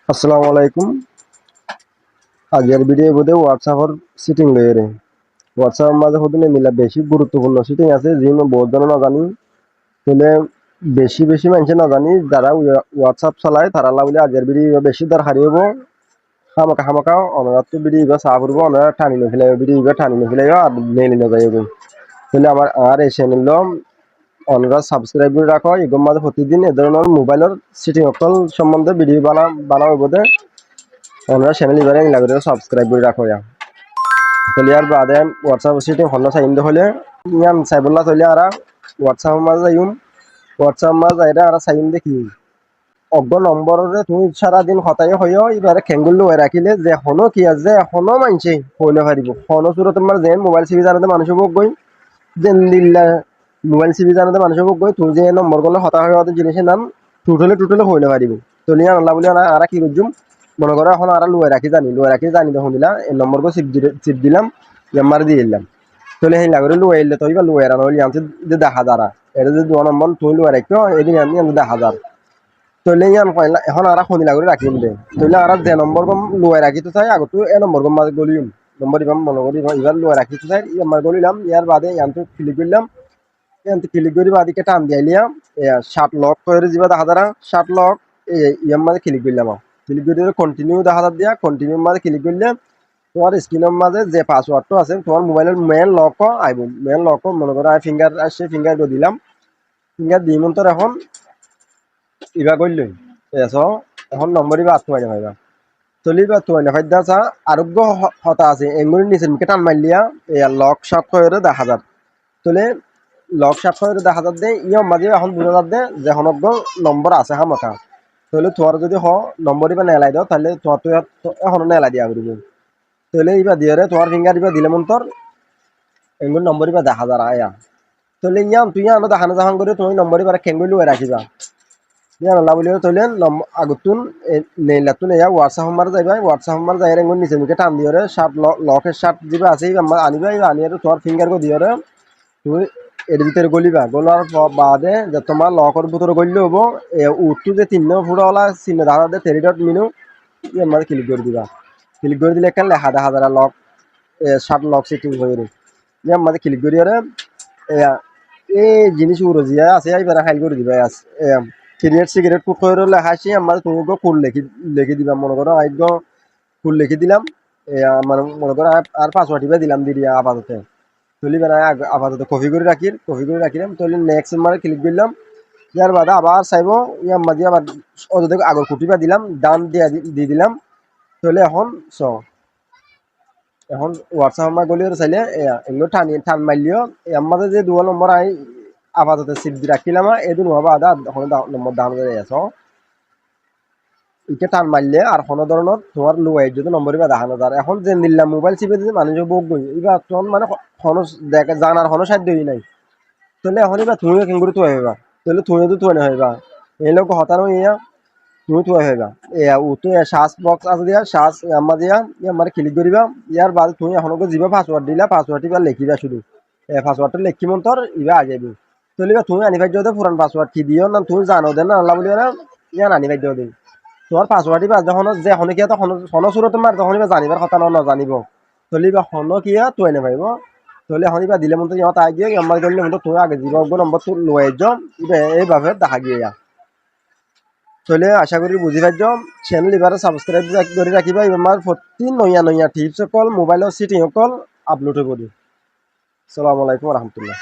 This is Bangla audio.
আসসালামু আলাইকুম। আগের ভিডিও বোধে হোয়াটসঅ্যাপের সিটিং লইরে হোয়াটসঅ্যাপের মাঝে হতে মিলা বেশি গুরুত্বপূর্ণ সিটিং আছে যিনি বহুত জন না জানি তাহলে বেশি মানুষ না জানি যারা হোয়াটসঅ্যাপ চালায় তারা বলে আগের ভিডিও বেশি দরকারি হবো হামাকা অনারাত ভিডিও চা করবো অনারা টানি নফেলাই ভিডিও টানি নফেলাই আর মেলি না যাই তাহলে আমার আর এই চ্যানেল অনারা সাবস্ক্রাইব করে রাখো এগুলোর মাঝে প্রতিদিন এ ধরনের মোবাইলের সিটিং অকল সম্বন্ধে ভিডিও বানাবো বোধে ওনারা চ্যানেল এবারে লাগবে সাবস্ক্রাইব করে রাখো তাহলে আর বাদে হোয়াটসঅ্যাপ সিটি হল চাইম হলে ইয়ান চাইবলা তাহলে আর হোয়াটসঅ্যাপ মাঝে যাইম হোয়াটসঅ্যাপ মাঝে যাইরা আর চাইম দেখি অজ্ঞ নম্বরে তুমি সারাদিন হতাই হইও এবারে খেঙ্গুল লুয়ে রাখিলে যে হনো কি আছে হনো মানছে হইলে পারিব হনো সুরত তোমার যেন মোবাইল সিবি জানাতে মানুষ গই যেন দিল্লা মোবাইল সিবি জানাতে মানুষ গই তুই যে নম্বর গুলো হতা হয়ে জিনিসের নাম টোটালে হইলে পারিব তাহলে আল্লাহ বলি আর কি করছুম মনে করো এখন আর লুয়ে রাখি জানি তখন দিলাম এই নম্বর চিপ দিলাম নাম্বার দিয়ে দিলাম তাহলে সেই লাগরে লুয়ে এলে তো এবার লুয়ে রানো আনছে যে 10,000 এটা যে 2 নম্বর তুমি লুয়ে রাখো এদিন আমি 10,000 তাহলে ইয়ান কইলা এখন আর খনি লাগরে রাখিম দে তাহলে আর যে নম্বর কম লুয়ে রাখি তো চাই আগত এ নম্বর কম মাঝে গলিম নম্বর ইবাম মনে করি এবার লুয়ে রাখি তো চাই আমার গলিলাম ইয়ার বাদে ইয়ানতে ক্লিক করলাম ইয়ানতে ক্লিক করি বাদিকে টান দিয়াইলিয়াম 60 লক করে দিবা 10,000 60 লক ইয়ার মাঝে ক্লিক করলাম ক্লিক করে কন্টিনিউ 10,000 দিয়া কন্টিনিউ মাঝে ক্লিক করলে তোমার স্ক্রিনের মাঝে যে পাসওয়ার্ডটা আছে তোমার মোবাইলের মেন লক আইব মেন লক মনে করো ফিঙ্গার আসছে ফিঙ্গার করে দিলাম ফিঙ্গার দিমন তোর এখন ইবা করলই এসো এখন নম্বর ইবা আত্মাইনা ভাইবা চলিবা আত্মাইনা ফাইদা চা আরোগ্য হতা আছে এঙ্গুলির নিচে মিকে টান মারলিয়া লক 7 করে 10,000 তলে লক 7 করে 10,000 দে ইয়ম মাঝে এখন 2,000 দে যে হনগ্য নম্বর আছে হামাকা তাহলে তোমার যদি নম্বর ইবা নেলাই দাও তাহলে তোমার তো এখন নেলাই দিয়া করিব তাহলে ইবা দিয়ে তোমার ফিঙ্গার ইবা দিলে মন্তর এঙ্গুল নম্বর ইবা 10,000 আয়া তাহলে ইয়াম তুই আনো দেখানো জাহান করে তুমি নম্বর ইবা কেঙ্গুল লুয়ে রাখিবা ইয়ান আল্লাহ বলিও তাহলে আগুতুন নেইলাতুন ইয়া হোয়াটসঅ্যাপ নাম্বার যাইবা হোয়াটসঅ্যাপ নাম্বার যাই এঙ্গুল নিচে মুখে টান দিও রে 60 লকের 60 দিবা আছে ইবা আনিবা ইবা আনিয়ে তোমার ফিঙ্গার কো দিও রে তুই এর ভিতরে গলিবা গলার বাদে যে তোমার লকের ভিতরে গললে হবো উত্তু যে 3 ফুটওয়ালা চিহ্ন ধারা দে 3 ডট মিনু ইয়ার মাঝে ক্লিক করে দিবা ক্লিক করে দিলে একটা লেখা দেখা যারা লক 60 লক সেটিং হয়ে রে ইয়ার মাঝে ক্লিক করি রে এই জিনিস উড়জিয়া আছে এইবার ফাইল করে দিবা ক্রিয়েট সিগারেট কোড করে লেখা আসি আমার তুমি কোড লিখে দিবা মনে করো আইগ কোড লিখে দিলাম আমার মনে করো আর পাসওয়ার্ড দিলাম দিয়া আপাতত তুলি বেড়ায় আপাতত কপি করে রাখিলাম তাহলে নেক্সট মারে ক্লিক করলাম ইয়ার বাদে আবার চাইব ইয়ার মাঝে আবার অযথা আগর কুটিবা দিলাম ডান দিয়ে দিলাম তাহলে এখন হোয়াটসঅ্যাপ আমার গলিয়ে চাইলে এগুলো টান মারলিও এর মাঝে যে 2 নম্বর আই আপাতত সিপ দিয়ে রাখিলাম এই 2 নম্বর আদা এখন নম্বর দাম দিয়ে আছো ইকে টান মারলে আর কোনো ধরনের তোমার লো এর যদি নম্বর বা দেখানো যায় এখন যে নিলাম মোবাইল চিপে দিতে মানুষ বক গই এবার তখন মানে কোনো দেখা জানার কোনো সাধ্য নাই তাহলে এখন এবার তুমি কেঙ্গুরি তো হইবা তাহলে তুমি তো তুই না হইবা এই লোক হতানো ইয়া তুমি তো হইবা ও তো শ্বাস বক্স আছে দিয়া শ্বাস আম্মা দিয়া আমার ক্লিক করিবা ইয়ার বাদ তুমি এখন যিবা পাসওয়ার্ড দিলা পাসওয়ার্ড এবার লিখিবা শুধু পাসওয়ার্ডটা লিখি মন তোর ইবা আ যাবে তাহলে এবার তুমি আনি পাইছো পুরান পাসওয়ার্ড কি দিও না তুমি জানো দেন না আল্লাহ বলিও না ইয়া আনি পাইছো দিন তোমার পাসওয়ার্ড বা যখন যে হনে কিয়া তো হন সুরত মার তখন বা জানিবার কথা না জানিব তাহলে বা হন কিয়া তুই না পাইব তাহলে হনি বা দিলে মতো ইহত আগে আমার করলে মতো তুই আগে দিব নম্বর তুই লয়ে যাও এইভাবে দেখা গিয়া তাহলে আশা করি বুঝি পাইছো চ্যানেল এবারে সাবস্ক্রাইব করে রাখিবা এবার প্রতি নয়া টিপস সকল মোবাইলের সিটিং সকল আপলোড করি আসসালামু আলাইকুম রহমতুল্লাহ।